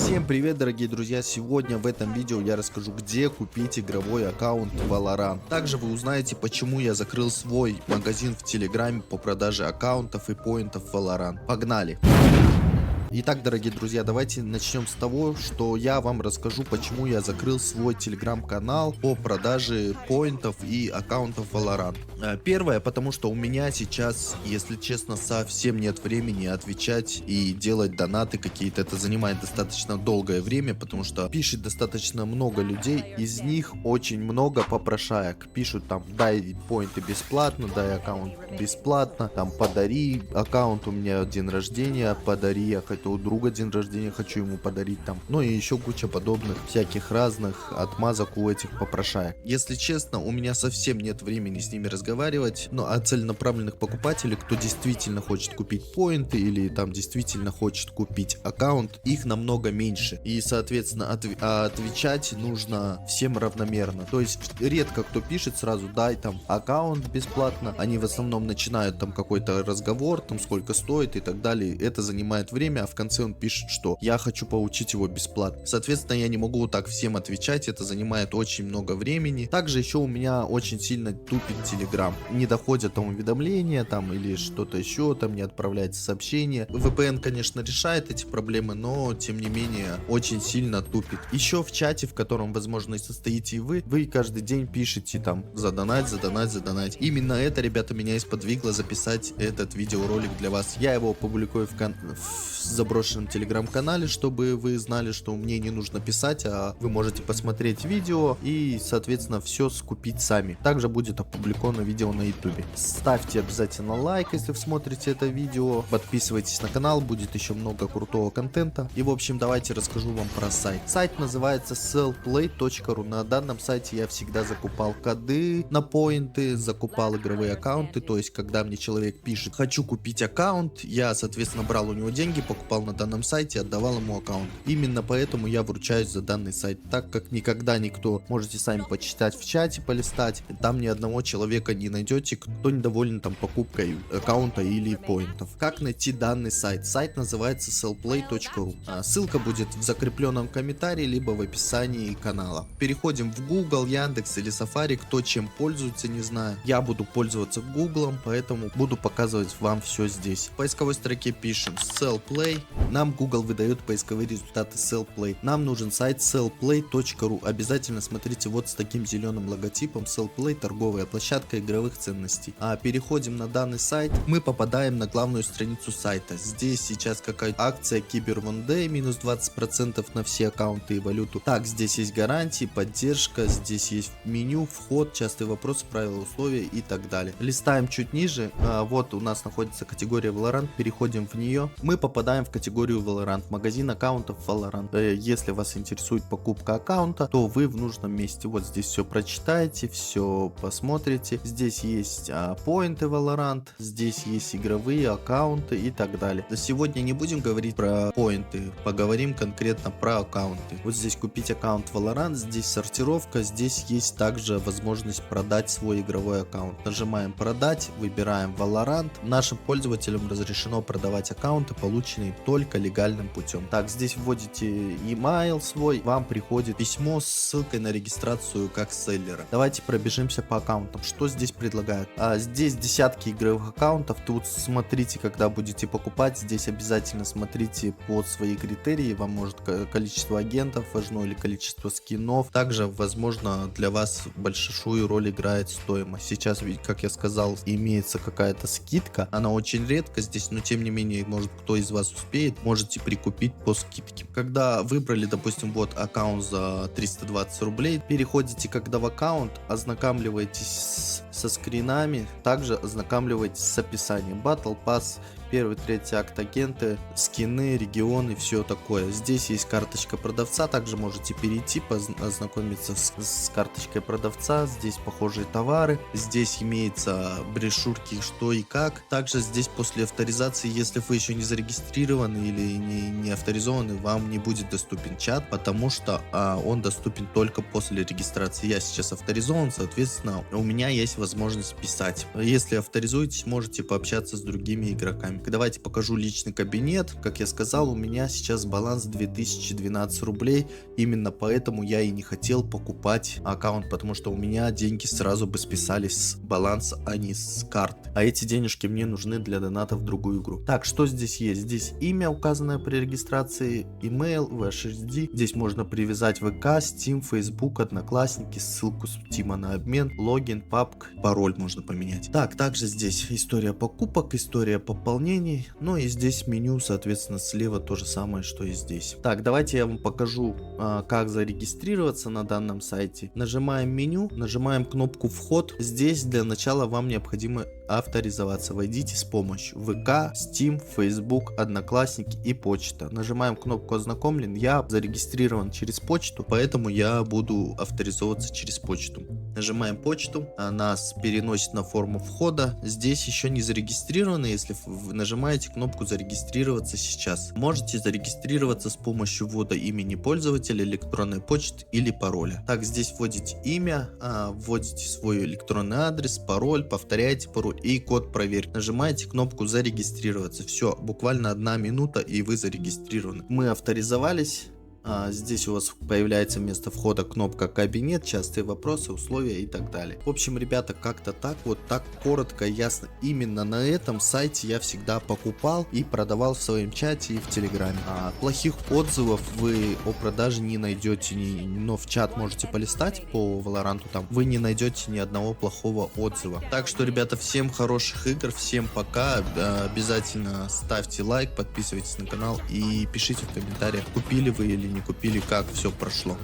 Всем привет, дорогие друзья! Сегодня в этом видео я расскажу, где купить игровой аккаунт Valorant. Также вы узнаете, почему я закрыл свой магазин в Телеграме по продаже аккаунтов и поинтов Valorant. Погнали! Итак, дорогие друзья, давайте начнем с того, что я вам расскажу, почему я закрыл свой телеграм-канал по продаже поинтов и аккаунтов Valorant. Первое, потому что у меня сейчас, если честно, совсем нет времени отвечать и делать донаты какие-то. Это занимает достаточно долгое время, потому что пишет достаточно много людей, из них очень много попрошаек. Пишут там: дай поинты бесплатно, дай аккаунт бесплатно, там подари аккаунт, у меня день рождения, подари, я у друга день рождения, хочу ему подарить там. Ну и еще куча подобных всяких разных отмазок у этих попрошаек. Если честно, у меня совсем нет времени с ними разговаривать. Ну а целенаправленных покупателей, кто действительно хочет купить поинты или там действительно хочет купить аккаунт, их намного меньше. И соответственно отвечать нужно всем равномерно. То есть редко кто пишет сразу: дай там аккаунт бесплатно. Они в основном начинают там какой-то разговор, там сколько стоит и так далее. Это занимает время, а в конце он пишет, что я хочу получить его бесплатно. Соответственно, я не могу так всем отвечать, это занимает очень много времени. Также еще у меня очень сильно тупит Telegram. Не доходят там уведомления там или что-то еще, там не отправляется сообщение. VPN, конечно, решает эти проблемы, но тем не менее очень сильно тупит. Еще в чате, в котором, возможно, и состоите и вы каждый день пишете там: задонать, задонать, задонать. Именно это, ребята, меня и сподвигло записать этот видеоролик для вас. Я его опубликую в заброшенном телеграм-канале, чтобы вы знали, что мне не нужно писать, а вы можете посмотреть видео и, соответственно, все скупить сами. Также будет опубликовано видео на ютубе. Ставьте обязательно лайк, если вы смотрите это видео. Подписывайтесь на канал, будет еще много крутого контента. И, в общем, давайте расскажу вам про сайт. Сайт называется sellplay.ru. На данном сайте я всегда закупал коды на поинты, закупал игровые аккаунты. То есть, когда мне человек пишет: хочу купить аккаунт, я, соответственно, брал у него деньги, покупал на данном сайте, отдавал ему аккаунт. Именно поэтому я вручаюсь за данный сайт, так как никогда никто, можете сами почитать в чате, полистать, там ни одного человека не найдете, кто недоволен там покупкой аккаунта или поинтов. Как найти данный сайт? Сайт называется sellplay.ru. Ссылка будет в закрепленном комментарии, либо в описании канала. Переходим в Google, Яндекс или Safari, кто чем пользуется, не знаю. Я буду пользоваться Google, поэтому буду показывать вам все здесь. В поисковой строке пишем sellplay. Нам Google выдает поисковые результаты sellplay. Нам нужен сайт sellplay.ru. Обязательно смотрите вот с таким зеленым логотипом: sellplay, торговая площадка игровых ценностей. Переходим на данный сайт, мы попадаем на главную страницу сайта. Здесь сейчас какая-то акция Cyber One Day, минус 20% на все аккаунты и валюту. Так, здесь есть гарантии, поддержка, здесь есть меню, вход, частые вопросы, правила, условия и так далее. Листаем чуть ниже, вот у нас находится категория Valorant, переходим в нее. Мы попадаем в категорию Valorant, магазин аккаунтов Valorant. Если вас интересует покупка аккаунта, то вы в нужном месте. Вот здесь все прочитаете, все посмотрите. Здесь есть поинты Valorant, здесь есть игровые аккаунты и так далее. Сегодня не будем говорить про поинты, поговорим конкретно про аккаунты. Вот здесь купить аккаунт Valorant, здесь сортировка, здесь есть также возможность продать свой игровой аккаунт. Нажимаем продать, выбираем Valorant. Нашим пользователям разрешено продавать аккаунты, полученные только легальным путем. Так, здесь вводите email свой, вам приходит письмо с ссылкой на регистрацию как селлера. Давайте пробежимся по аккаунтам. Что здесь предлагают? Здесь десятки игровых аккаунтов. Тут смотрите, когда будете покупать, здесь обязательно смотрите под свои критерии. Вам может количество агентов важно или количество скинов. Также, возможно, для вас большую роль играет стоимость. Сейчас, как я сказал, имеется какая-то скидка. Она очень редко здесь, но тем не менее, может, кто из вас успеет, можете прикупить по скидке. Когда выбрали, допустим, вот аккаунт за 320 рублей, переходите когда в аккаунт, ознакомливаетесь со скринами, также ознакомливаетесь с описанием. Battle Pass, первый, третий акт, агенты, скины, регионы, все такое. Здесь есть карточка продавца, также можете перейти, ознакомиться с карточкой продавца. Здесь похожие товары, здесь имеется брошюрки что и как. Также здесь после авторизации, если вы еще не зарегистрированы или не авторизованы, вам не будет доступен чат, потому что он доступен только после регистрации. Я сейчас авторизован, соответственно, у меня есть возможность писать. Если авторизуетесь, можете пообщаться с другими игроками. Давайте покажу личный кабинет. Как я сказал, у меня сейчас баланс 2012 рублей. Именно поэтому я и не хотел покупать аккаунт, потому что у меня деньги сразу бы списались с баланса, а не с карт. А эти денежки мне нужны для доната в другую игру. Так, что здесь есть? Здесь имя, указанное при регистрации, email, VHD. Здесь можно привязать ВК, Steam, Facebook, Одноклассники, ссылку Steam на обмен, логин, папка, пароль можно поменять. Так, также здесь история покупок, история пополнений. Ну и здесь меню, соответственно, слева то же самое, что и здесь. Так, давайте я вам покажу, как зарегистрироваться на данном сайте. Нажимаем меню, нажимаем кнопку вход. Здесь для начала вам необходимо авторизоваться. Войдите с помощью ВК, Steam, Facebook, Одноклассники и почта. Нажимаем кнопку ознакомлен. Я зарегистрирован через почту, поэтому я буду авторизовываться через почту. Нажимаем почту, нас переносит на форму входа. Здесь еще не зарегистрированы. Если вы нажимаете кнопку зарегистрироваться сейчас, можете зарегистрироваться с помощью ввода имени пользователя, электронной почты или пароля. Так, здесь вводите имя, вводите свой электронный адрес, пароль, повторяете пароль и код проверь. Нажимаете кнопку зарегистрироваться. Все, буквально 1 минута и вы зарегистрированы. Мы авторизовались. Здесь у вас появляется вместо входа кнопка кабинет, частые вопросы, условия и так далее. В общем, ребята, как-то так, вот так коротко, ясно. Именно на этом сайте я всегда покупал и продавал в своем чате и в телеграме. Плохих отзывов вы о продаже не найдете, но в чат можете полистать по Valorant, там вы не найдете ни одного плохого отзыва. Так что, ребята, всем хороших игр, всем пока. Обязательно ставьте лайк, подписывайтесь на канал и пишите в комментариях, купили вы или не купили, как все прошло.